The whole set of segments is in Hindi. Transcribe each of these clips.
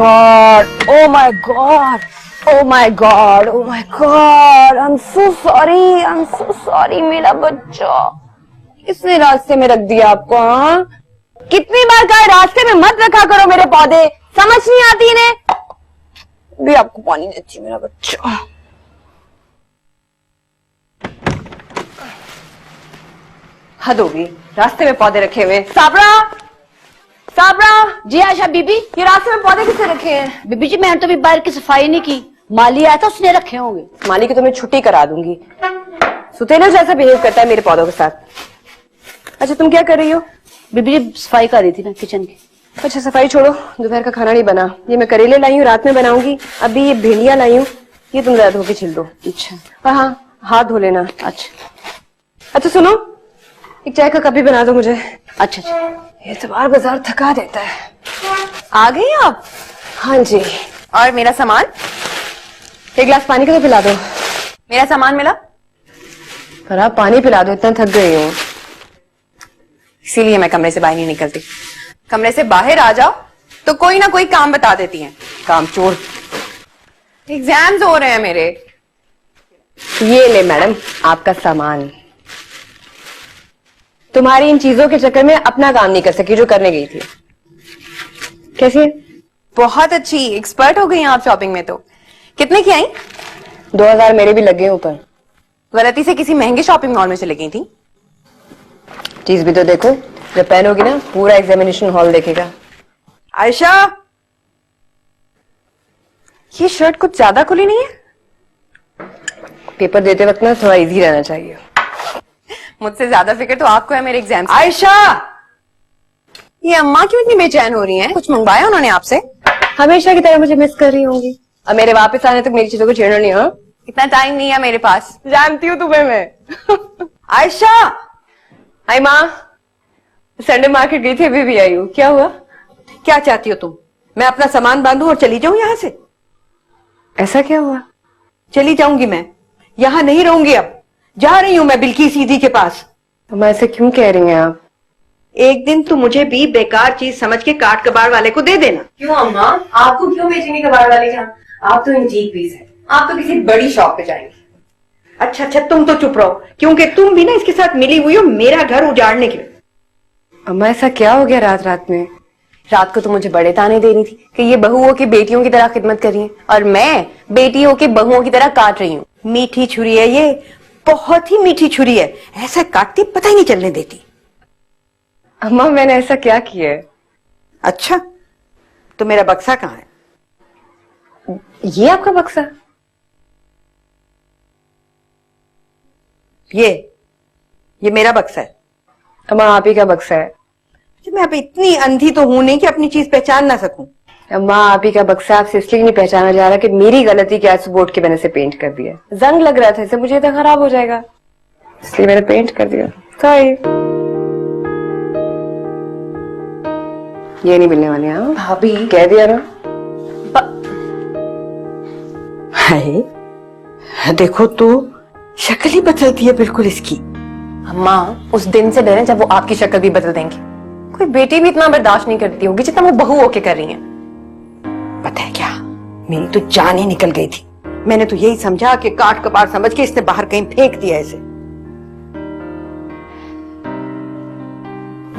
God. Oh my God. Oh my God. Oh my God. I'm so sorry. I'm so sorry मेरा बच्चा। किसने रास्ते में रख दिया आपको? हाँ? कितनी बार कहा रास्ते में मत रखा करो मेरे पौधे, समझ नहीं आती इन्हें। भी आपको पानी देती मेरा बच्चा। हद होगी, रास्ते में पौधे रखे हुए। साबरा, साबरा। जी आशा बीबी। ये रास्ते में पौधे किसने रखे हैं? बीबी जी मैंने तो अभी बाहर की सफाई नहीं की, माली आया था उसने रखे होंगे। माली की तो मैं छुट्टी करा दूंगी। सुतेलो जैसा बिहेव करता है मेरे पौधों के साथ। अच्छा तुम क्या कर रही हो? बीबी जी सफाई कर रही थी ना किचन की। अच्छा सफाई छोड़ो, दोपहर का खाना नहीं बना। ये मैं करेले लाई हूँ, रात में बनाऊंगी। अभी ये भिंडियां लाई हूँ, ये तुम ज्यादा धो के छिल दो। अच्छा। और हाँ, हाथ धो लेना। अच्छा सुनो, एक चाय का कप भी बना दो मुझे। अच्छा अच्छा। ये तो बार बाजार थका देता है। आ गई आप? हाँ जी। और मेरा सामान? एक गिलास पानी का तो पिला दो। मेरा सामान मिला? पर आप पानी पिला दो, इतना थक गई हूँ। इसीलिए मैं कमरे से बाहर नहीं निकलती। कमरे से बाहर आ जाओ तो कोई ना कोई काम बता देती हैं। काम चोर। एग्जाम्स हो रहे हैं मेरे। ये ले मैडम आपका सामान। तुम्हारी इन चीजों के चक्कर में अपना काम नहीं कर सकी जो करने गई थी। कैसी है? बहुत अच्छी, एक्सपर्ट हो गई आप शॉपिंग में तो। कितने की आई? 2000 मेरे भी लगे ऊपर। गलती से किसी महंगे शॉपिंग मॉल में चले गई थी। चीज भी तो देखो, जब पहनोगी ना पूरा एग्जामिनेशन हॉल देखेगा। आयशा, ये शर्ट कुछ ज्यादा खुली नहीं है? पेपर देते वक्त ना थोड़ा इजी रहना चाहिए। मुझसे ज्यादा फिक्र तो आपको है मेरे एग्जाम। आयशा, ये अम्मा क्यों इतनी बेचैन हो रही हैं? कुछ मंगवाया उन्होंने आपसे? हमेशा की तरह मुझे मिस कर रही होंगी। अब मेरे वापस आने तक मेरी चीजों को छेड़ना नहीं। हाँ, इतना टाइम नहीं है मेरे पास, जानती हूँ तुम्हें मैं। आयशा। हाय माँ, संडे मार्केट गई थी, अभी भी आई हूँ। क्या हुआ? क्या चाहती हो तुम? मैं अपना सामान बांधूं और चली जाऊं यहाँ से? ऐसा क्या हुआ? चली जाऊंगी मैं, यहाँ नहीं रहूंगी अब। जा रही हूं मैं बिल्किस दीदी के पास। तुम ऐसे क्यों कह रही हैं आप? एक दिन तुम मुझे भी बेकार चीज समझ के काट कबाड़ वाले को दे देना। क्यों अम्मा, आपको क्यों बेचेंगे कबाड़ वाले के यहाँ? आप तो एंटीक पीस है, आप तो किसी बड़ी शॉप पे जाएंगे। अच्छा तुम तो चुप रहो, क्योंकि तुम भी ना इसके साथ मिली हुई हो मेरा घर उजाड़ने के लिए। अम्मा ऐसा क्या हो गया रात रात में? रात को तो मुझे बड़े ताने दे रही थी कि ये बहुओं की बेटियों की तरह खिदमत कर रही है, और मैं बेटियों की बहुओं की तरह काट रही हूँ। मीठी छुरी है ये, बहुत ही मीठी छुरी है, ऐसा काटती पता ही नहीं चलने देती। अम्मा मैंने ऐसा क्या किया है? अच्छा तो मेरा बक्सा कहाँ है? ये आपका बक्सा? ये मेरा बक्सा है। अम्मा आप ही का बक्सा है। मैं अब इतनी अंधी तो हूं नहीं कि अपनी चीज पहचान ना सकूं। अम्मा आप ही का बक्सा आपसे इसलिए नहीं पहचाना जा रहा कि मेरी गलती के आज बोर्ड के मैंने से पेंट कर दिया। जंग लग रहा था इसे, मुझे तो खराब हो जाएगा, इसलिए मैंने पेंट कर दिया। सॉरी। ये नहीं मिलने वाली। हाँ भाभी कह दिया ना। हाय देखो तो शक्ल ही बदलती है बिल्कुल इसकी। अम्मा उस दिन से डरे जब वो आपकी शक्ल भी बदल देंगी। कोई बेटी भी इतना बर्दाश्त नहीं करती होगी जितना वो बहू होके कर रही है। पता है क्या, मेरी तो जान ही निकल गई थी। मैंने तो यही समझा कि काट कबाड़ समझ के इसने बाहर कहीं फेंक दिया इसे।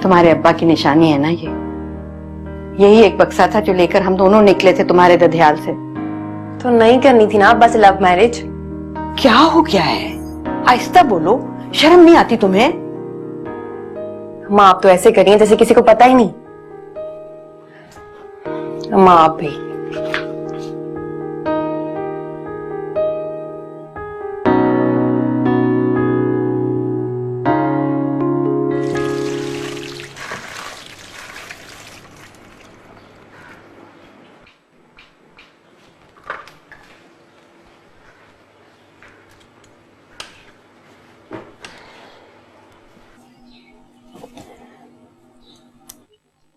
तुम्हारे अब्बा की निशानी है ना ये। यही एक बक्सा था जो लेकर हम दोनों निकले थे तुम्हारे दधियाल से। तो नहीं करनी थी ना अब्बा से लव मैरिज? क्या हो गया है? आहिस्ता बोलो, शर्म नहीं आती तुम्हें? अम्मा आप तो ऐसे करी हैं जैसे किसी को पता ही नहीं। अम्मा आप भी।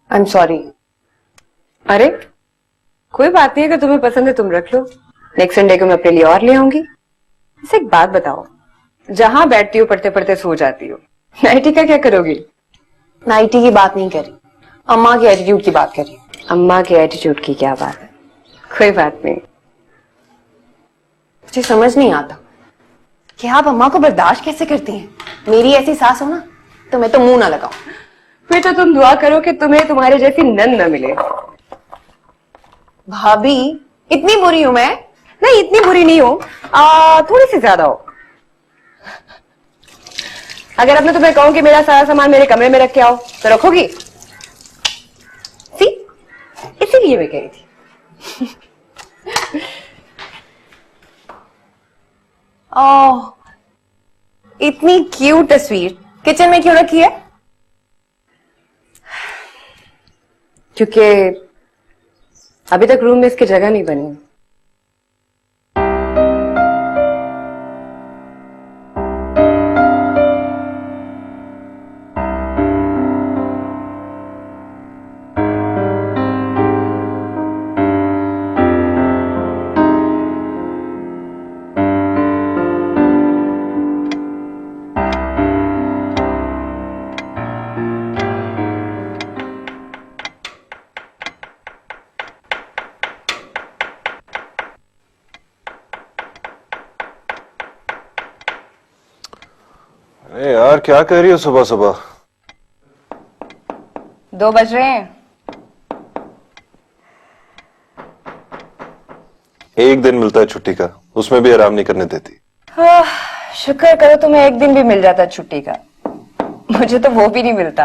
I am sorry. अरे कोई बात नहीं, अगर तुम्हें पसंद है तुम रख लो। नेक्स्ट संडे को मैं अपने लिए और ले आऊंगी। इसे एक बात बताओ, जहां बैठती हो पढ़ते पढ़ते सो जाती हो, नाइटी का क्या करोगी? नाइटी की बात नहीं करी, अम्मा के एटीट्यूड की बात करी। अम्मा के एटीट्यूड की क्या बात है? कोई बात नहीं। मुझे समझ नहीं आता कि आप अम्मा को बर्दाश्त कैसे करती हैं। मेरी ऐसी सास हो ना तो मैं तो मुंह ना लगाऊं। फिर तो तुम दुआ करो कि तुम्हें तुम्हारे जैसी नंद न मिले। भाभी इतनी बुरी हूं मैं? नहीं, इतनी बुरी नहीं हो, थोड़ी सी ज्यादा हो। अगर अब मैं तुम्हें कहूं कि मेरा सारा सामान मेरे कमरे में रख के आओ तो रखोगी? सी, इसीलिए मैं कह रही थी। ओह, इतनी क्यूट तस्वीर किचन में क्यों रखी है? क्योंकि अभी तक रूम में इसकी जगह नहीं बनी। अरे यार क्या कर रही हो सुबह सुबह? 2 बज रहे हैं। एक दिन मिलता है छुट्टी का, उसमें भी आराम नहीं करने देती। शुक्र करो तुम्हें एक दिन भी मिल जाता छुट्टी का। मुझे तो वो भी नहीं मिलता।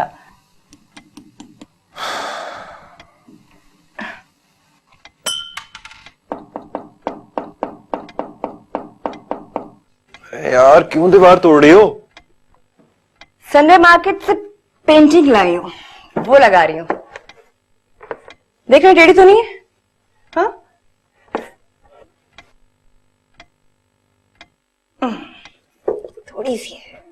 अरे यार क्यों दीवार तोड़ रही हो? संडे मार्केट से पेंटिंग लाई हूं, वो लगा रही हूं। देख रहे टेढ़ी तो नहीं है? हाँ? थोड़ी सी है।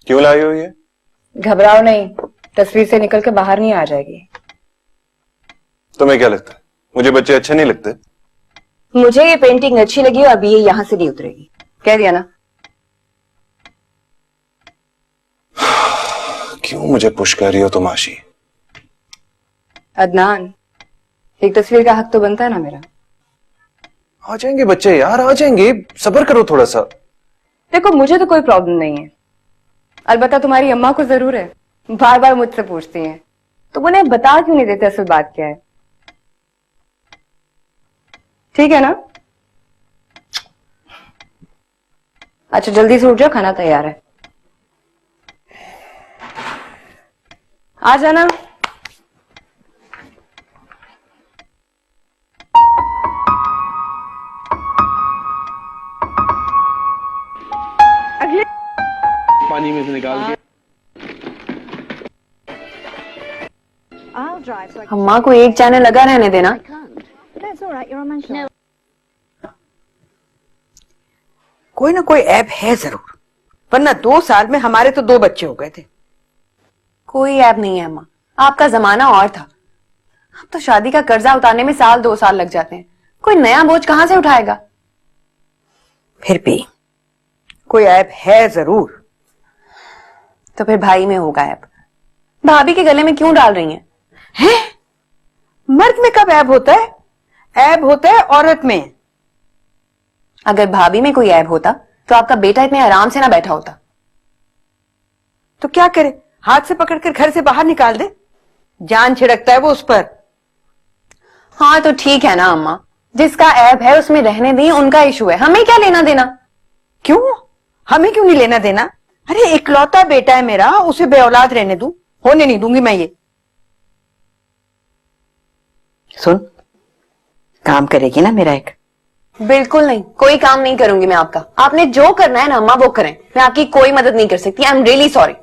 क्यों लाई हो ये? घबराओ नहीं, तस्वीर से निकल के बाहर नहीं आ जाएगी। तुम्हें क्या लगता है मुझे बच्चे अच्छे नहीं लगते? मुझे ये पेंटिंग अच्छी लगी और अभी ये यहां से नहीं उतरेगी। कह दिया ना। क्यों मुझे पुश कर रही हो तुम आशी? अदनान, एक तस्वीर का हक तो बनता है ना मेरा। आ जाएंगे बच्चे यार, आ जाएंगे, सब्र करो थोड़ा सा। देखो मुझे तो कोई प्रॉब्लम नहीं है, अलबत्ता तुम्हारी अम्मा को जरूर है। बार बार मुझसे पूछती हैं, तो उन्हें बता क्यों नहीं देते असल बात क्या है? ठीक है ना? अच्छा जल्दी से उठ जाओ, खाना तैयार है। आ जाना। अगले पानी में से निकाल के अम्मा को एक चैनल लगा रहने देना। कोई ना कोई ऐप है जरूर, वरना 2 साल में हमारे तो 2 बच्चे हो गए थे। कोई ऐप नहीं है अम्मा, आपका जमाना और था। अब तो शादी का कर्जा उतारने में 1-2 साल लग जाते हैं। कोई नया बोझ कहां से उठाएगा? फिर भी कोई ऐप है जरूर। तो फिर भाई में होगा ऐप। भाभी के गले में क्यों डाल रही हैं? हैं? मर्द में कब ऐब होता है? ऐब होता है औरत में। अगर भाभी में कोई ऐब होता तो आपका बेटा इतने आराम से ना बैठा होता। तो क्या करे, हाथ से पकड़कर घर से बाहर निकाल दे? जान छिड़कता है वो उस पर। हाँ तो ठीक है ना अम्मा, जिसका ऐब है उसमें रहने दें, उनका इशू है, हमें क्या लेना देना? क्यों? हमें क्यों नहीं लेना देना? अरे इकलौता बेटा है मेरा, उसे बेऔलाद रहने दूं? होने नहीं दूंगी मैं ये। सुन, काम करेगी ना मेरा एक? बिल्कुल नहीं, कोई काम नहीं करूंगी मैं आपका। आपने जो करना है ना अम्मा वो करें, मैं आपकी कोई मदद नहीं कर सकती। I am really sorry.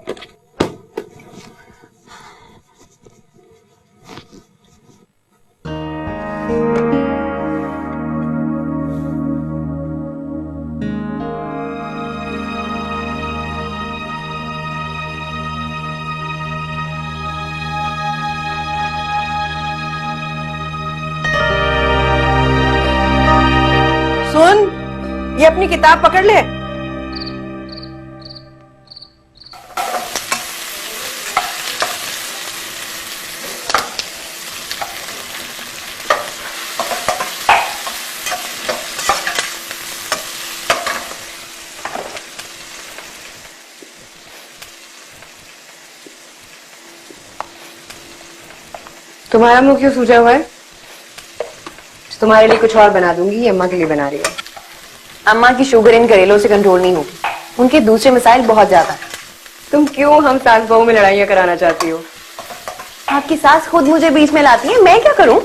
सुन, ये अपनी किताब पकड़ ले। तुम्हारा मुंह क्यों सूजा हुआ है? तुम्हारे लिए कुछ और बना दूंगी, ये अम्मा के लिए बना रही है। अम्मा की शुगर इन करेलों से कंट्रोल नहीं होगी, उनके दूसरे मसाइल बहुत ज्यादा हैं। तुम क्यों हम सास बहू में लड़ाइयां कराना चाहती हो? आपकी सास खुद मुझे बीच में लाती है, मैं क्या करूं?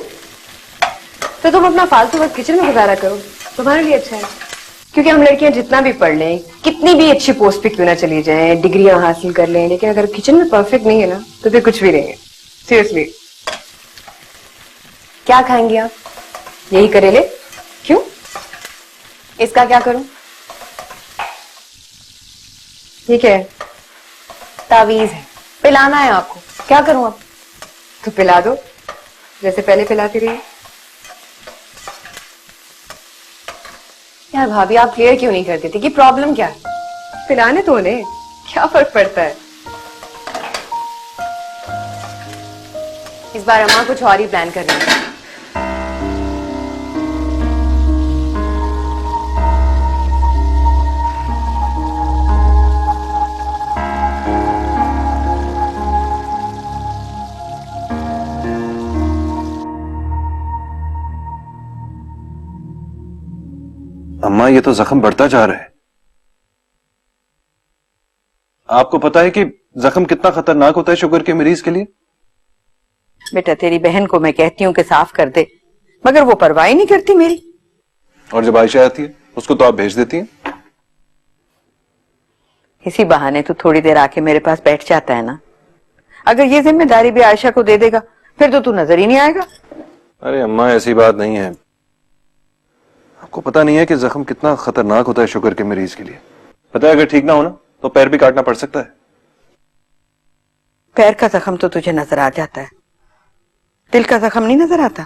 तो तुम अपना फालतू वक्त किचन में गुजारा करो, तुम्हारे लिए अच्छा है। क्योंकि हम लड़कियां जितना भी पढ़ लें, कितनी भी अच्छी पोस्ट पे क्यों ना चली जाएं, डिग्रियां हासिल कर लें, लेकिन अगर किचन में परफेक्ट नहीं है ना तो फिर कुछ भी नहीं है। सीरियसली। क्या खाएंगे आप? यही करेले? क्यों? इसका क्या करूं? ये क्या है? तावीज है, पिलाना है आपको। क्या करूं अब? तो पिला दो, जैसे पहले पिलाती रही। यार भाभी, आप क्लियर क्यों नहीं करती थी कि प्रॉब्लम क्या है? पिलाने तो उन्हें, क्या फर्क पड़ता है? इस बार अम्मा कुछ और ही प्लान कर रही है। अम्मा, ये तो जख्म बढ़ता जा रहा है। आपको पता है कि जख्म कितना खतरनाक होता है शुगर के मरीज के लिए? बेटा, तेरी बहन को मैं कहती हूँ कि साफ कर दे, मगर वो परवाह ही नहीं करती मेरी। और जब आयशा आती है उसको तो आप भेज देती हैं। इसी बहाने तो थोड़ी देर आके मेरे पास बैठ जाता है ना। अगर ये जिम्मेदारी भी आयशा को दे देगा फिर तो तू नजर ही नहीं आएगा। अरे अम्मा, ऐसी बात नहीं है। आपको पता नहीं है कि जख्म कितना खतरनाक होता है शुगर के मरीज के लिए। पता है, अगर ठीक ना हो ना तो पैर भी काटना पड़ सकता है। पैर का जख्म तो तुझे नजर आ जाता है, दिल का जख्म नहीं नजर आता।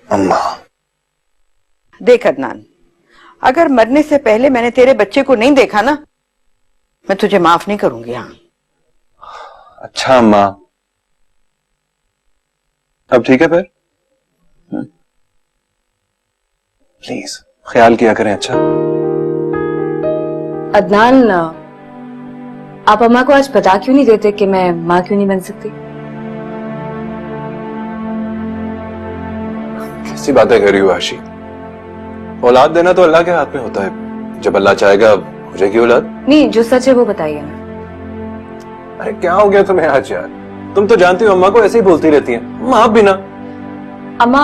अम्मा, देख अदनान, अगर मरने से पहले मैंने तेरे बच्चे को नहीं देखा ना, मैं तुझे माफ नहीं करूंगी। हाँ, अच्छा अम्मा, अब ठीक है पैर? प्लीज ख्याल किया करें। अच्छा अदनान, आप अम्मा को आज बता क्यों नहीं देते कि मैं माँ क्यों नहीं बन सकती? कैसी बातें कर रही हो आशी? औलाद देना तो अल्लाह के हाथ में होता है, जब अल्लाह चाहेगा हो जाएगी औलाद। नहीं, जो सच है वो बताइए ना। अरे क्या हो गया तुम्हें आज यार? तुम तो जानती हो अम्मा को ऐसे ही बोलती रहती हैं, माँ भी ना। अम्मा,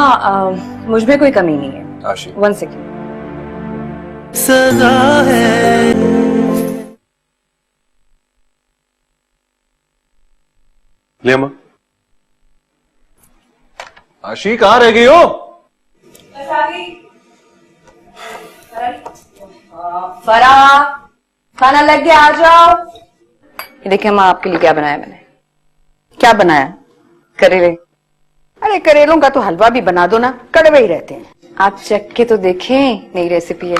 मुझ में कोई कमी नहीं है। आशी, 1 सेकेंड। सजा है ले अम्मा। आशी, कहाँ रह गई हो? फरा, खाना लग गया, आ जाओ। ये देखिए अम्मा, आपके लिए क्या बनाया मैंने। क्या बनाया? करेले। अरे करेलों का तो हलवा भी बना दो ना, कड़वे ही रहते हैं। आप चख के तो देखें, नई रेसिपी है।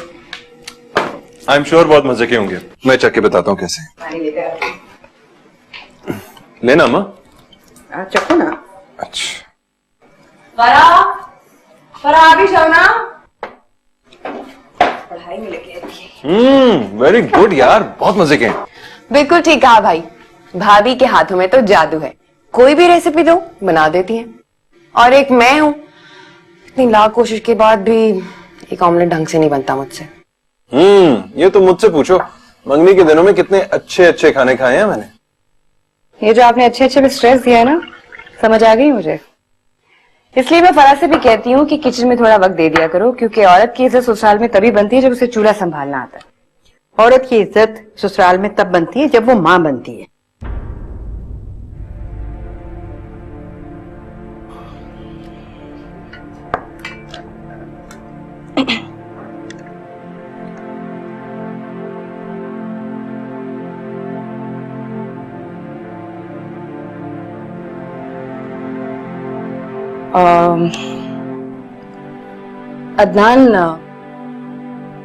आई एम श्योर बहुत मजे के होंगे। मैं चख के बताता हूँ कैसे। लेना अम्मा। चखो ना। अच्छा, फरा, फरा आ भी जाओ ना, पढ़ाई में लगी रहती है। वेरी गुड यार, बहुत मजे के हैं। बिल्कुल ठीक कहा भाई, भाभी के हाथों में तो जादू है, कोई भी रेसिपी दो बना देती है। और एक मैं हूं, इतनी लाख कोशिश के बाद भी एक ऑमलेट ढंग से नहीं बनता मुझसे। ये तो मुझसे पूछो, मंगनी के दिनों में कितने अच्छे अच्छे खाने खाए हैं मैंने। ये जो आपने अच्छे अच्छे पे स्ट्रेस दिया है ना, समझ आ गई मुझे। इसलिए मैं फरा से भी कहती हूँ कि किचन में थोड़ा वक्त दे दिया करो, क्योंकि औरत की इज्जत ससुराल में तभी बनती है जब उसे चूल्हा संभालना आता है। औरत की इज्जत ससुराल में तब बनती है जब वो मां बनती है। अदनान,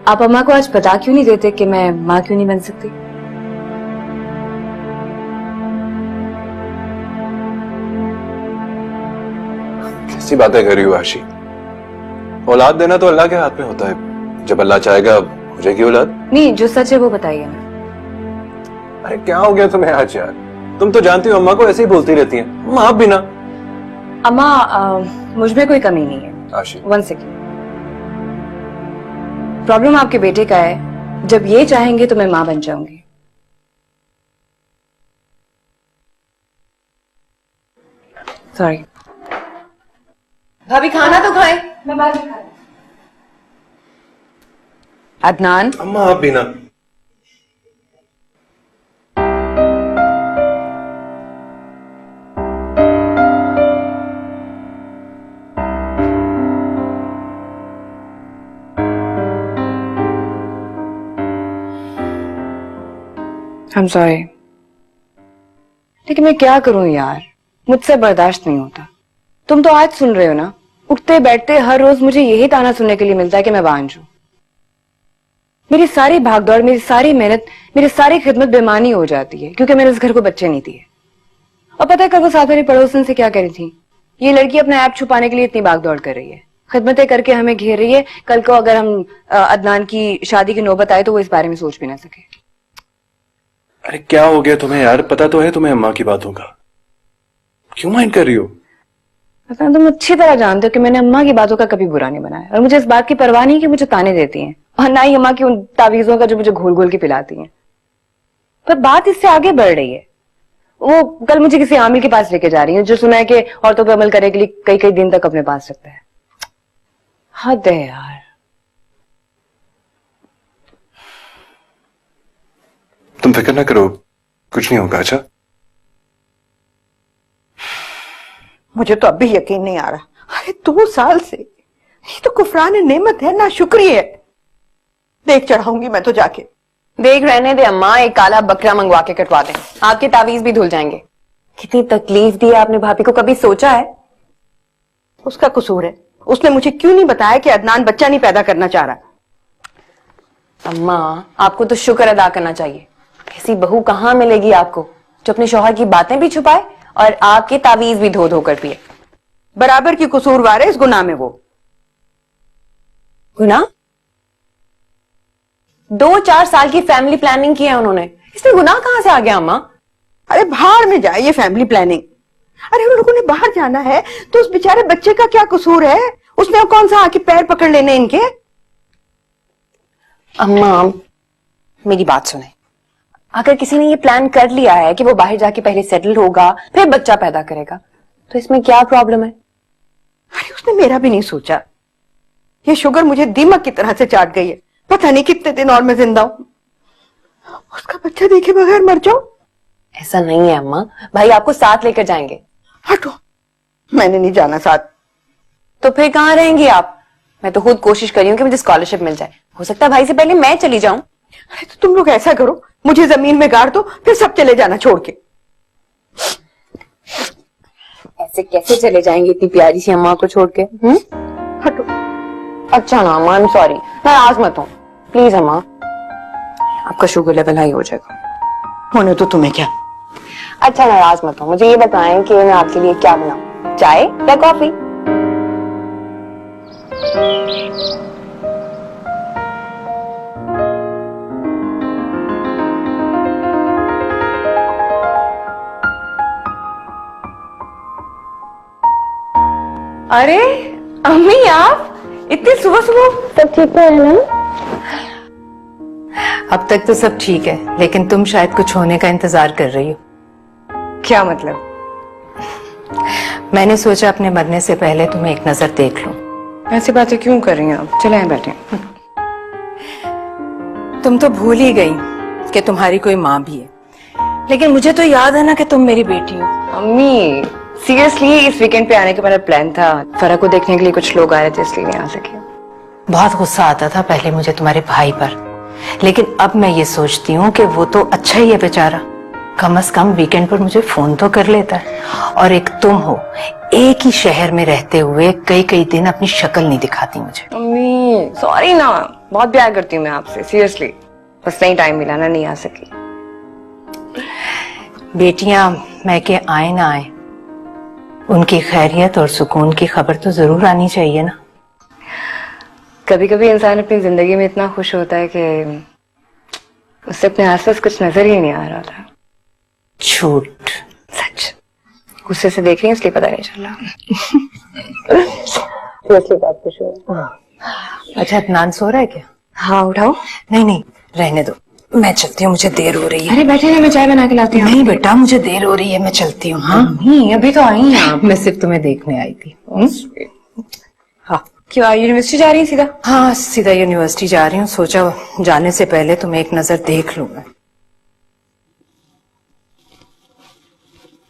आप अम्मा को आज बता क्यों नहीं देते कि मैं माँ क्यों नहीं बन सकती? कैसी बातें कर रही हो आशी? औलाद देना तो अल्लाह के हाथ में होता है, जब अल्लाह चाहेगा हो जाएगी औलाद। नहीं, जो सच है वो बताइए ना। अरे क्या हो गया तुम्हें आज यार? तुम तो जानती हो अम्मा को ऐसे ही बोलती रहती हैं। अम्मा आप भी ना। अम्मा मुझ में कोई कमी नहीं है। आशी, 1 सेकेंड। प्रॉब्लम आपके बेटे का है। जब ये चाहेंगे तो मैं मां बन जाऊंगी। सॉरी। भाभी खाना तो खाए। मैं बाद में खाऊं। अदनान, अम्मा आप भी ना। I'm sorry। लेकिन मैं क्या करूं यार, मुझसे बर्दाश्त नहीं होता। तुम तो आज सुन रहे हो ना, उठते बैठते हर रोज मुझे यही ताना सुनने के लिए मिलता है कि मैं बांझ हूं। मेरी सारी भागदौड़, मेरी सारी मेहनत, मेरी सारी खिदमत बेमानी हो जाती है क्योंकि मैंने इस घर को बच्चे नहीं दिए। और पता है कल वो साथ वाली पड़ोसन से क्या कह रही थी, ये लड़की अपना ऐप छुपाने के लिए इतनी भागदौड़ कर रही है, खिदमतें करके हमें घेर रही है। कल को अगर हम अदनान की शादी की नौबत आए तो वो इस बारे में सोच भी ना सके। अरे क्या हो गया तुम्हें यार, पता तो है तुम्हें अम्मा की बातों का, क्यों माइंड कर रही हो? पता तुम अच्छी तरह जानते हो कि मैंने अम्मा की बातों का कभी बुरा नहीं बनाया, और मुझे इस बात की परवाह नहीं कि मुझे ताने देती हैं, और ना ही अम्मा की उन तावीजों का जो मुझे घोल घोल के पिलाती हैं। पर बात इससे आगे बढ़ रही है। वो कल मुझे किसी आमिल के पास लेके जा रही है जो सुना है कि औरतों पर अमल करने के लिए कई कई दिन तक अपने पास रखता है। हद है यार। तुम फिक्र ना करो, कुछ नहीं होगा। अच्छा, मुझे तो अब भी यकीन नहीं आ रहा। अरे 2 साल से ये तो कुफरान नेमत है ना, शुक्रिया है। देख चढ़ाऊंगी मैं तो जाके। देख रहने दे अम्मा, एक काला बकरा मंगवा के कटवा दें, आपके तावीज भी धुल जाएंगे। कितनी तकलीफ दी है आपने भाभी को, कभी सोचा है? उसका कसूर है, उसने मुझे क्यों नहीं बताया कि अदनान बच्चा नहीं पैदा करना चाह रहा। अम्मा आपको तो शुक्र अदा करना चाहिए। ऐसी बहू कहाँ मिलेगी आपको जो अपने शौहर की बातें भी छुपाए और आपके तावीज भी धो धो कर पिए। बराबर की कसूरवार है इस गुनाह में वो। गुनाह? 2-4 साल की फैमिली प्लानिंग की है उन्होंने, इसमें गुनाह कहां से आ गया अम्मा? अरे बाहर में जाए ये फैमिली प्लानिंग। अरे उन लोगों ने बाहर जाना है तो उस बेचारे बच्चे का क्या कसूर है? उसने कौन सा आके पैर पकड़ लेने इनके? अम्मा मेरी बात सुने, अगर किसी ने ये प्लान कर लिया है कि वो बाहर जाके पहले सेटल होगा फिर बच्चा पैदा करेगा, तो इसमें क्या प्रॉब्लम है? अरे उसने मेरा भी नहीं सोचा। ये शुगर मुझे दीमक की तरह से चाट गई है, पता नहीं कितने दिन और मैं जिंदा हूं। उसका बच्चा देखे बगैर मर जाऊं? ऐसा नहीं है अम्मा, भाई आपको साथ लेकर जाएंगे। हटो, मैंने नहीं जाना साथ। तो फिर कहाँ रहेंगी आप? मैं तो खुद कोशिश कर रही हूँ कि मुझे स्कॉलरशिप मिल जाए, हो सकता है भाई से पहले मैं चली जाऊं। अरे तो तुम लोग ऐसा करो, मुझे जमीन में गाड़ दो, फिर सब चले जाना छोड़ के। ऐसे कैसे चले जाएंगे इतनी प्यारी सी अम्मा को छोड़ के? हटो। अच्छा ना अम्मा, आई एम सॉरी, नाराज मत हो प्लीज अम्मा, आपका शुगर लेवल हाई हो जाएगा। होने तो तुम्हें क्या। अच्छा नाराज मत हो, मुझे ये बताएं कि मैं आपके लिए क्या बनाऊं, चाय या कॉफी? अरे अम्मी आप इतनी सुबह सुबह? सब ठीक है ना? अब तक तो सब ठीक है, लेकिन तुम शायद कुछ होने का इंतजार कर रही हो। क्या मतलब? मैंने सोचा अपने मरने से पहले तुम्हें एक नजर देख लूं। ऐसी बातें क्यों कर रही हैं आप? चले यहाँ बैठे। तुम तो भूल ही गई कि तुम्हारी कोई माँ भी है, लेकिन मुझे तो याद है ना कि तुम मेरी बेटी हो। अम्मी सीरियसली इस वीकेंड पे आने का मेरा प्लान था, फरा को देखने के लिए कुछ लोग आ रहे थे इसलिए नहीं आ सके। बहुत गुस्सा आता था पहले मुझे तुम्हारे भाई पर, लेकिन अब मैं ये सोचती हूँ कि वो तो अच्छा ही है बेचारा, कम से कम वीकेंड पर मुझे फोन तो कर लेता है। और एक तुम हो, एक ही शहर में रहते हुए कई कई दिन अपनी शक्ल नहीं दिखाती मुझे। अम्मी सॉरी ना, बहुत प्यार करती हूँ मैं आपसे सीरियसली, बस नहीं टाइम मिला ना, नहीं आ सकी। बेटियां मैके आए ना आए, उनकी खैरियत और सुकून की खबर तो जरूर आनी चाहिए ना। कभी कभी इंसान अपनी जिंदगी में इतना खुश होता है कि उससे अपने आसपास कुछ नजर ही नहीं आ रहा था। झूठ, गुस्से से देख रही हैं इसलिए पता नहीं चल रहा। बात कुछ हो। अच्छा, अदनान सो रहा है क्या? हाँ उठाओ। नहीं नहीं, रहने दो, मैं चलती हूँ, मुझे देर हो रही है। अरे बैठे मैं चाय बना के लाती हूँ। नहीं बेटा, मुझे देर हो रही है, मैं चलती हूँ। हाँ नहीं अभी तो आई हैं आप। मैं सिर्फ तुम्हें देखने आई थी। हाँ क्यों आप यूनिवर्सिटी जा रही हैं सीधा? हाँ, सीधा यूनिवर्सिटी जा रही हूँ। सोचा जाने से पहले तुम्हें एक नजर देख लूं मैं।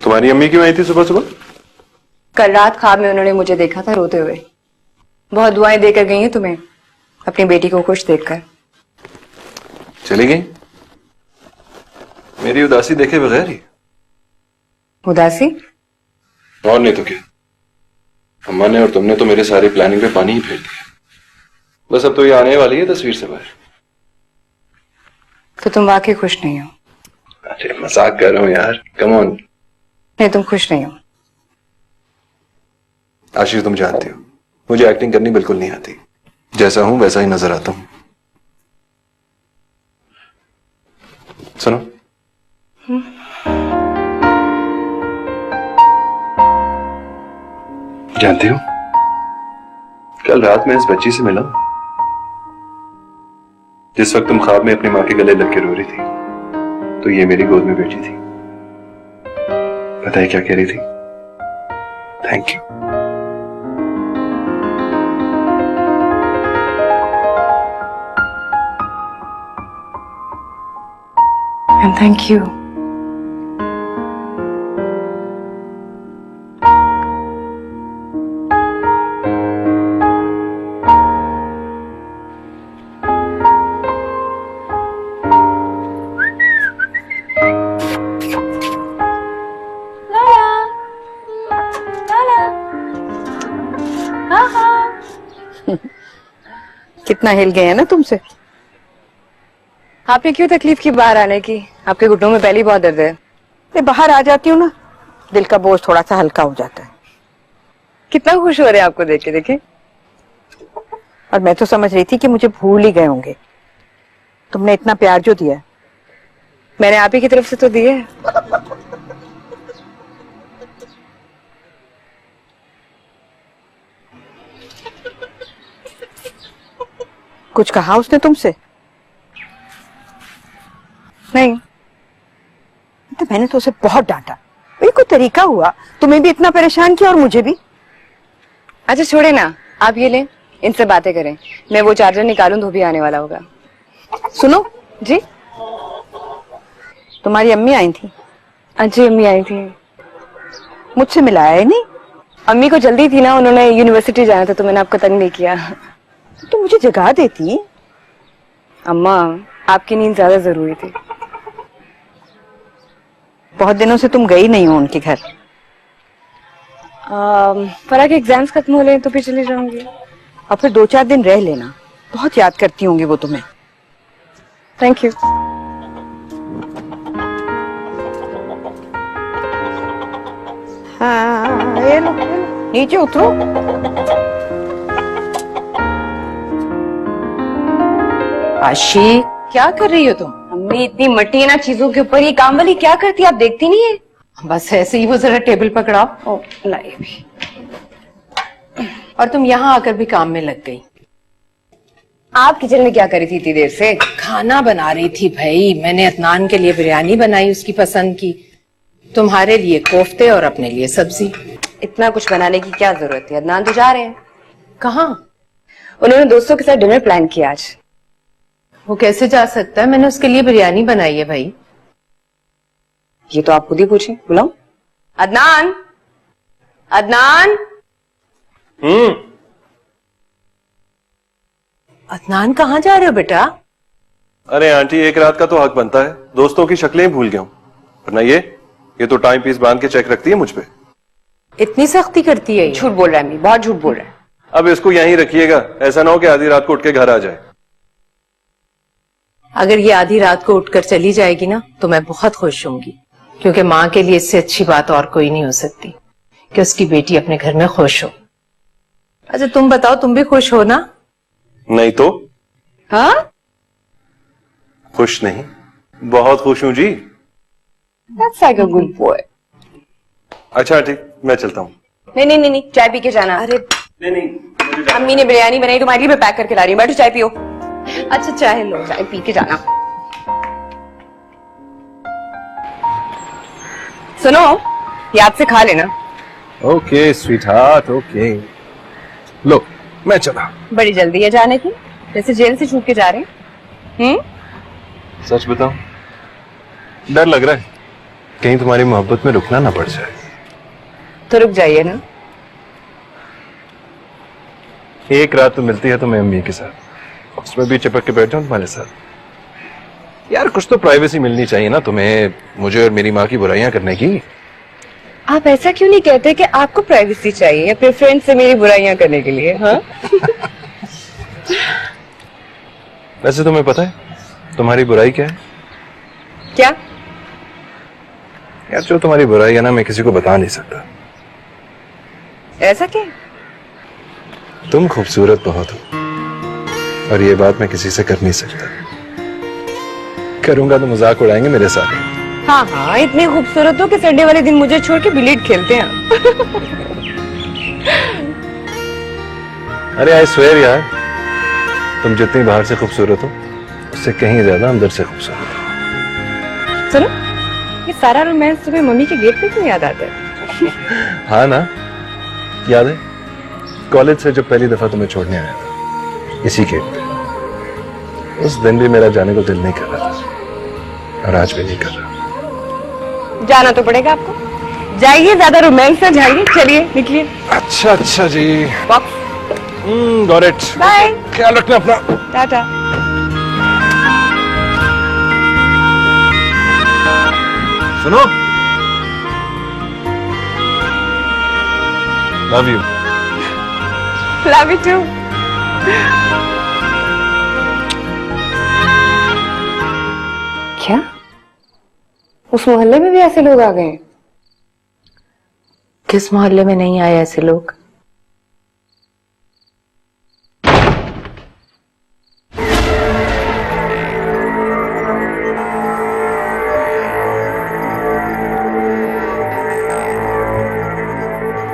तुम्हारी अम्मी क्यों आई थी सुबह सुबह? कल रात ख्वाब में उन्होंने मुझे देखा था रोते हुए। बहुत दुआएं देकर गई हैं तुम्हें, अपनी बेटी को खुश देखकर। चली गई मेरी उदासी देखे बगैर ही। उदासी? और नहीं तो क्या, अम्मा ने और तुमने तो मेरे सारी प्लानिंग पे पानी ही फेर दिया। बस अब तो ये आने वाली है तस्वीर से बाहर। तो तुम वाकई खुश नहीं हो? अरे मजाक कर रहा हूँ यार, कम ऑन। नहीं तुम खुश नहीं हो। आशीष तुम जानती हो मुझे एक्टिंग करनी बिल्कुल नहीं आती, जैसा हूं वैसा ही नजर आता हूं। सुनो, जानती हो कल रात मैं इस बच्ची से मिला जिस वक्त तुम ख्वाब में अपनी मां के गले लग के रो रही थी, तो ये मेरी गोद में बैठी थी। पता है क्या कह रही थी? Thank you. And thank you. कितना हिल गए हैं ना तुमसे। आपने क्यों तकलीफ की बाहर आने की? आपके घुटनों में पहले ही बहुत दर्द है। मैं बाहर आ जाती हूँ ना, दिल का बोझ थोड़ा सा हल्का हो जाता है। कितना खुश हो रहे हैं आपको देख के। देखे, और मैं तो समझ रही थी कि मुझे भूल ही गए होंगे। तुमने इतना प्यार जो दिया है, मैंने आप ही की तरफ से तो दिए है। कुछ कहा उसने तुमसे? नहीं। तो मैंने तो उसे बहुत डांटा। ये कोई तरीका हुआ? तुम्हें भी इतना परेशान किया और मुझे भी। अच्छा छोड़े ना, आप ये लें, इनसे बातें करें। मैं वो चार्जर निकालूं, धोबी आने वाला होगा। सुनो जी, तुम्हारी अम्मी आई थी। अच्छी अम्मी आई थी। मुझसे मिलाया ही नहीं। अम्मी को जल्दी थी ना, उन्होंने यूनिवर्सिटी जाना था, तो मैंने आपको तंग नहीं किया। तो मुझे जगा देती। अम्मा, आपकी नींद ज्यादा जरूरी थी। बहुत दिनों से तुम गई नहीं हो उनके घर। फरा के एग्जाम्स खत्म हो ले तो फिर चली जाऊंगी। और फिर 2-4 दिन रह लेना, बहुत याद करती होंगी वो तुम्हें। Thank you. हाँ, ये लो, नीचे उतरो। आशी, क्या कर रही हो तुम? अम्मी इतनी मट्टी है ना चीजों के ऊपर, ये काम वाली क्या करती है आप देखती नहीं है? बस ऐसे ही, वो जरा टेबल पकड़ाओ। लाइए भी। और तुम यहाँ आकर भी काम में लग गई। आप किचन में क्या करी थी इतनी देर से? खाना बना रही थी भाई। मैंने अदनान के लिए बिरयानी बनाई, उसकी पसंद की। तुम्हारे लिए कोफ्ते और अपने लिए सब्जी। इतना कुछ बनाने की क्या जरूरत है? अदनान तो जा रहे हैं। कहाँ? उन्होंने दोस्तों के साथ डिनर प्लान किया आज। वो कैसे जा सकता है? मैंने उसके लिए बिरयानी बनाई है भाई। ये तो आप खुद ही पूछें। बुलाऊं? अदनान, अदनान। अदनान, कहाँ जा रहे हो बेटा? अरे आंटी, एक रात का तो हक बनता है, दोस्तों की शक्लें ही भूल गया हूं। वरना ये तो टाइम पीस बांध के चेक रखती है मुझ पे। इतनी सख्ती करती है ये? झूठ बोल रहा है अम्मी, बहुत झूठ बोल रहा है। अब इसको यहीं रखिएगा, ऐसा ना हो कि आधी रात को उठ के घर आ जाए। अगर ये आधी रात को उठकर चली जाएगी ना, तो मैं बहुत खुश होंगी, क्योंकि माँ के लिए इससे अच्छी बात और कोई नहीं हो सकती कि उसकी बेटी अपने घर में खुश हो। अच्छा तुम बताओ, तुम भी खुश हो ना? नहीं तो? हाँ? खुश नहीं, बहुत खुश हूं जी। That's like a good boy. अच्छा ठीक, मैं चलता हूँ। नहीं नहीं नहीं नहीं, चाय पी के जाना। अरे नहीं अम्मी ने बिरयानी बनाई, तुम्हारे लिए मैं पैक करके ला रही हूँ, बैठो चाय पियो। अच्छा चाय लो, चाय पी के जाना। सुनो, याद से खा लेना। Okay sweetheart, okay. लो मैं चला। बड़ी जल्दी है जाने की, जैसे जेल से छूट के जा रहे हैं। सच बताऊं, डर लग रहा है कहीं तुम्हारी मोहब्बत में रुकना ना पड़ जाए। तो रुक जाइए ना। एक रात तो मिलती है तुम्हें अम्मी के साथ, उसमें भी चिपक के बैठ जाऊं तुम्हारे साथ। यार कुछ तो प्राइवेसी मिलनी चाहिए ना तुम्हें, मुझे और मेरी माँ की बुराइयां करने की। आप ऐसा क्यों नहीं कहते कि आपको प्राइवेसी चाहिए अपने फ्रेंड से मेरी बुराइयां करने के लिए? हाँ वैसे तुम्हें पता है तुम्हारी बुराई क्या है? क्या? यार जो तुम्हारी बुराई है ना, मैं किसी को बता नहीं सकता। ऐसा क्या? तुम खूबसूरत बहुत हो, और ये बात मैं किसी से कर नहीं सकता। करूंगा तो मजाक उड़ाएंगे मेरे साथ। हाँ हाँ, इतने खूबसूरत हो कि संडे वाले दिन मुझे छोड़ के बिलीड खेलते हैं। अरे आई स्वेयर यार, तुम जितनी बाहर से खूबसूरत हो उससे कहीं ज्यादा अंदर से खूबसूरत हो। सुनो, ये सारा रोमांस तुम्हें मम्मी के गेट पे क्यों याद आता है? हाँ ना, याद है कॉलेज से जब पहली दफा तुम्हें छोड़ने आया था इसी गेट पे। उस दिन भी मेरा जाने को दिल नहीं कर रहा था, और आज भी नहीं कर रहा। जाना तो पड़ेगा आपको। जाइए, ज्यादा रोमांस ना झाड़िए, चलिए निकलिए। अच्छा अच्छा जी, गॉट इट। बाय, ख्याल रखना अपना। टाटा। सुनो, love you. Love you too. क्या उस मोहल्ले में भी ऐसे लोग आ गए हैं? किस मोहल्ले में नहीं आए ऐसे लोग?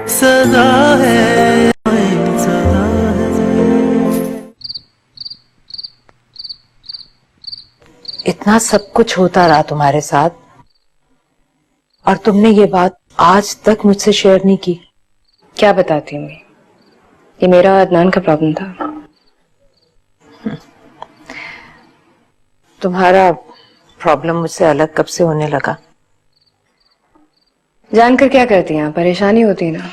सदा है, सदा है। इतना सब कुछ होता रहा तुम्हारे साथ, और तुमने ये बात आज तक मुझसे शेयर नहीं की। क्या बताती हूँ, ये मेरा और अदनान का प्रॉब्लम था। तुम्हारा प्रॉब्लम मुझसे अलग कब से होने लगा? जानकर क्या करती हैं, परेशानी होती है ना।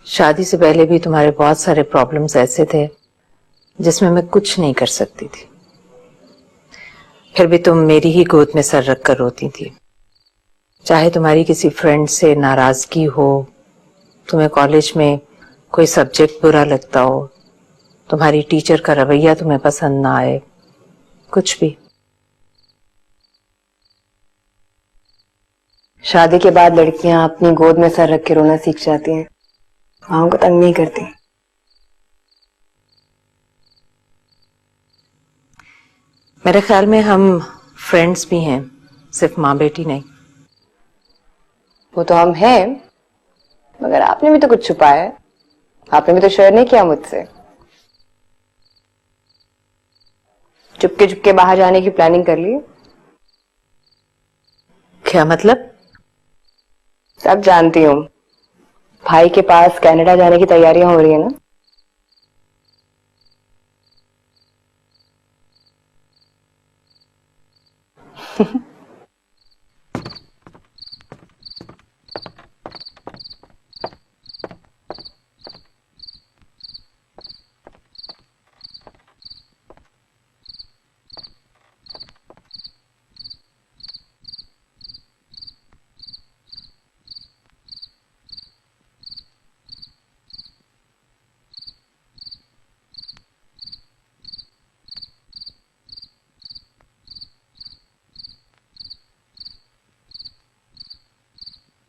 शादी से पहले भी तुम्हारे बहुत सारे प्रॉब्लम्स ऐसे थे जिसमें मैं कुछ नहीं कर सकती थी, फिर भी तुम मेरी ही गोद में सर रख कर रोती थी। चाहे तुम्हारी किसी फ्रेंड से नाराजगी हो, तुम्हें कॉलेज में कोई सब्जेक्ट बुरा लगता हो, तुम्हारी टीचर का रवैया तुम्हें पसंद ना आए, कुछ भी। शादी के बाद लड़कियां अपनी गोद में सर रख के रोना सीख जाती हैं, माँ को तंग नहीं करती। मेरे ख्याल में हम फ्रेंड्स भी हैं, सिर्फ माँ बेटी नहीं। वो तो हम हैं, मगर आपने भी तो कुछ छुपाया है। आपने भी तो शेयर नहीं किया मुझसे। चुपके चुपके बाहर जाने की प्लानिंग कर ली। क्या मतलब? सब जानती हूँ, भाई के पास कनाडा जाने की तैयारियां हो रही है ना।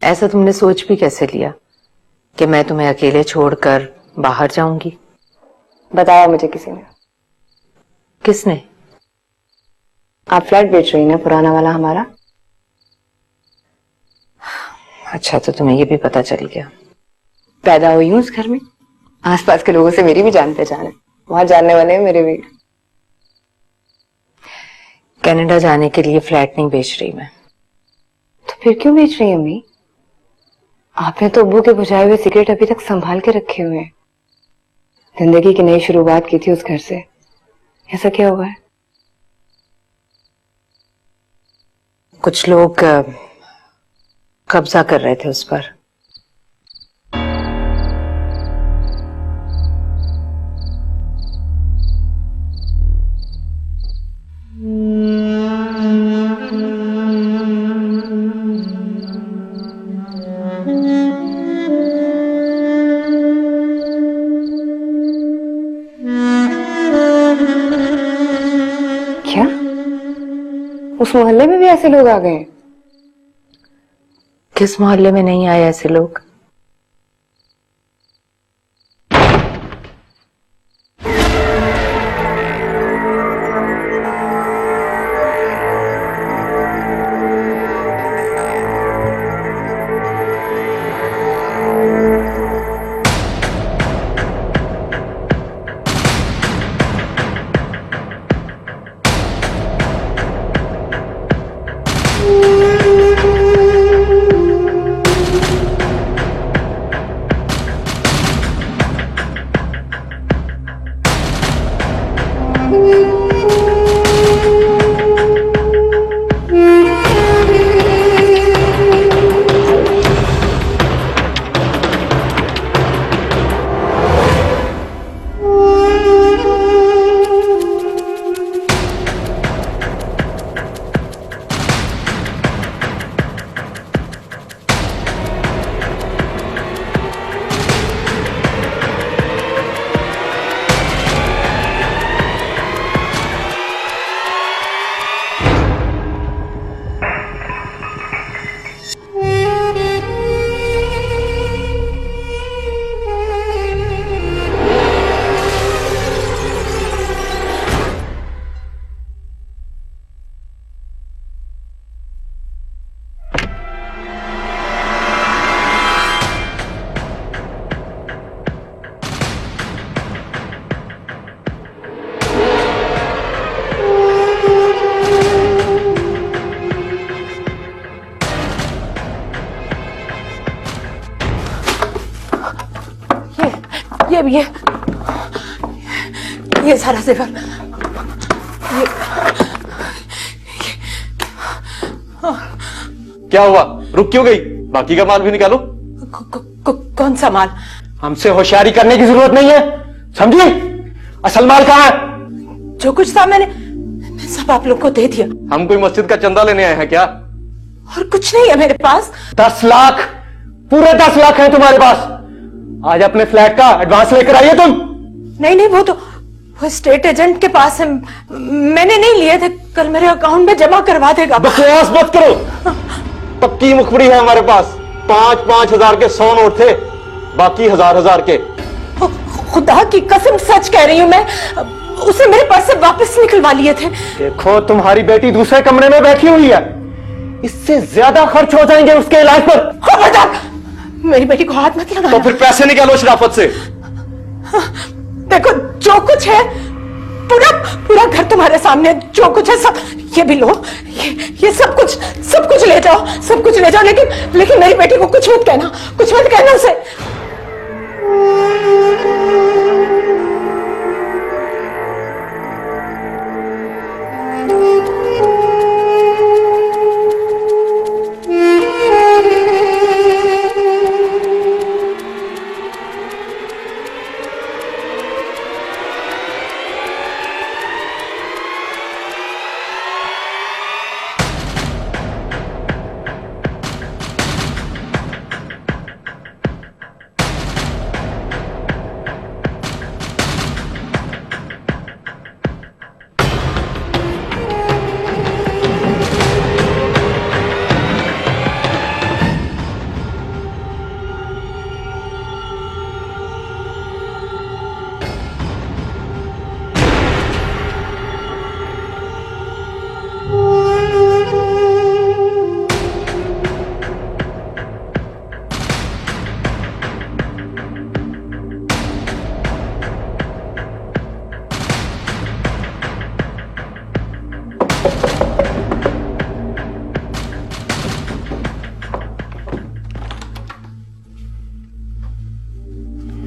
ऐसा तुमने सोच भी कैसे लिया कि मैं तुम्हें अकेले छोड़कर बाहर जाऊंगी? बताया मुझे किसी ने। किसने? आप फ्लैट बेच रही ना, पुराना वाला हमारा। अच्छा, तो तुम्हें ये भी पता चल गया। पैदा हुई हूँ उस घर में, आसपास के लोगों से मेरी भी जान पहचान है, वहां जानने वाले हैं मेरे भी। कनाडा जाने के लिए फ्लैट नहीं बेच रही मैं। तो फिर क्यों बेच रही है अम्मी? आपने तो अब्बू के बुझाए हुए सिगरेट अभी तक संभाल के रखे हुए हैं। जिंदगी की नई शुरुआत की थी उस घर से, ऐसा क्या हुआ है? कुछ लोग कब्जा कर रहे थे उस पर। क्या उस मोहल्ले में भी ऐसे लोग आ गए? किस मोहल्ले में नहीं आए ऐसे लोग? ये सारा जेवर, क्या हुआ? रुक क्यों गई? बाकी का माल भी निकालो। कौन सा माल? हमसे होशियारी करने की जरूरत नहीं है, समझी? असल माल कहाँ है? जो कुछ था मैंने सब आप लोग को दे दिया। हम कोई मस्जिद का चंदा लेने आए हैं क्या? और कुछ नहीं है मेरे पास। 10 लाख, पूरे 10 लाख है तुम्हारे पास। आज अपने फ्लैट का एडवांस लेकर आइए तुम। नहीं, वो स्टेट एजेंट के पास है, मैंने नहीं लिए थे, कल मेरे अकाउंट में जमा करवा देगा। बकवास मत करो, पक्की मुखबरी है हमारे पास। 5-5 हजार के 100 नोट थे, बाकी 1000-1000 के। खुदा की कसम सच कह रही हूं मैं, उसे मेरे पास से वापस निकलवा लिए थे। देखो तुम्हारी बेटी दूसरे कमरे में बैठी हुई है, इससे ज्यादा खर्च हो जाएंगे उसके इलाज पर। खबरदार, मेरी बेटी को हाथ मत लगाना। तो फिर पैसे निकालो शराफत से। देखो जो कुछ है, पूरा घर तुम्हारे सामने, जो कुछ है सब, ये भी लो, ये सब कुछ ले जाओ, सब कुछ ले जाओ, लेकिन मेरी बेटी को कुछ मत कहना उसे।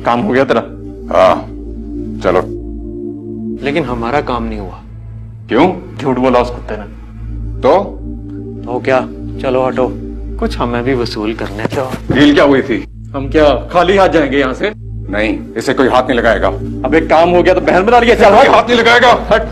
काम हो गया तेरा? हाँ चलो। लेकिन हमारा काम नहीं हुआ। क्यों? झूठ बोला उस कुत्ते ने। तो क्या, चलो हटो, कुछ हमें भी वसूल करने दो। डील क्या हुई थी? हम क्या खाली हाथ जाएंगे यहाँ से? नहीं, इसे कोई हाथ नहीं लगाएगा। अब एक काम हो गया तो बहन बना लिया। चल कोई हाथ नहीं लगाएगा। हट।